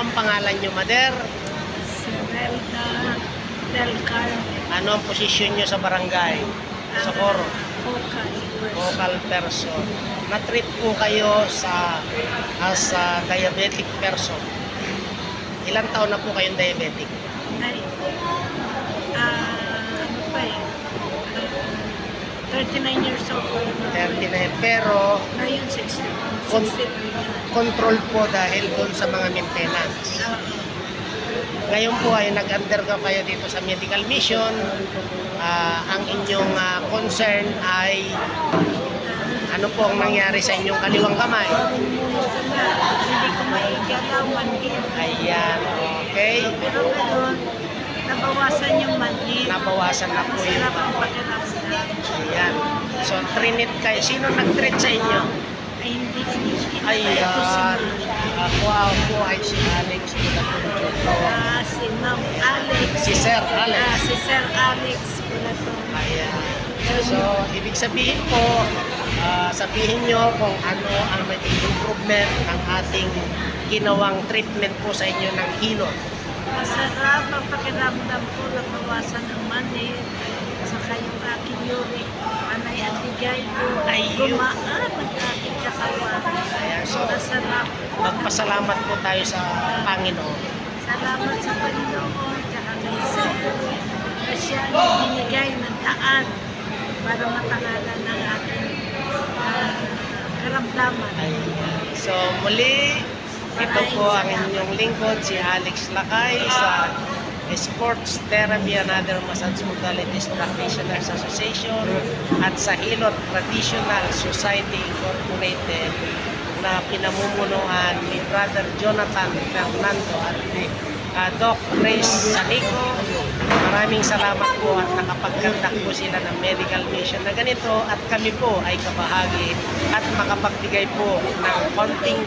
ang pangalan nyo, Mother? Sirelda Del Carmen. Ano ang posisyon nyo sa barangay? Socorro. Vocal Vocal person. Na-treat po kayo as a diabetic person. Ilang taon na po kayong diabetic? Ay, ano pa eh, 39 years old. 39. Pero, Ngayon 60. Kon- 63. control po dahil doon sa mga maintenance. Ngayon po ay nag-undergo kayo dito sa medical mission. Ang inyong concern ay ano po ang nangyari sa inyong kaliwang kamay? Hindi ko maigalaw manhid. Ayan, okay. Pero ngayon, nabawasan yung manhid. Nabawasan na po yung Masarap ang pakiramdam. ayan. So, trinit kayo. Sino nag-treat sa inyo? Ay, hindi ko Ayan. Ako ay si Alex. si Ma'am Alex. Si Sir Alex. Si Sir Alex Bulaton. Ayan. So, ibig sabihin po, sabihin nyo kung ano ang maging improvement ng ating ginawang treatment po sa inyo ng hilot. Masarap ang pakiramdam ko, nabawasan ang manhid. Saka yung aking uric, anay at bigay ko, Ayun. gumaan ang aking katawan. Ayan. So, Masarap. magpasalamat po tayo sa Panginoon. Salamat sa Panginoon, tsaka kay Sir. Kasi siya binigay ng daan para matangalan ng aking karamdaman. So, muli, ito po ang inyong lingkod, si Alex Lakay sa Sports Therapy and Other Massage Modalities Practitioners Association at sa Hilot Traditional Society Incorporated na pinamumunuan ni Brother Jonathan Fernando at ni Doc Grace Sanico. Maraming salamat po at nakapagkandak po sila ng medical mission na ganito at kami po ay kabahagi at makapagbigay po ng konting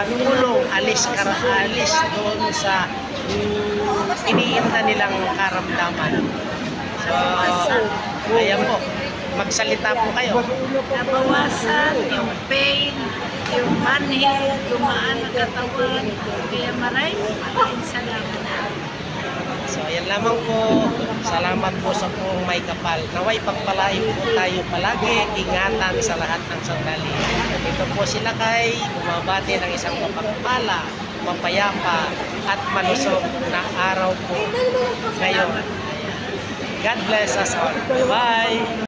tulong alis doon sa iniinda nilang karamdaman. So, ayan po. Magsalita po kayo. Nabawasan yung pain, yung manhid, gumaan ang katawan. Kaya maraming salamat. So, ayan lamang po. Salamat po sa pong may kapal. Naway pagpalain po tayo palagi. Ingatan sa lahat ng sandali. Ito po sila kay bumabati ng isang mapagpala, mapayapa, at malusog na araw po ngayon. God bless us all. Bye!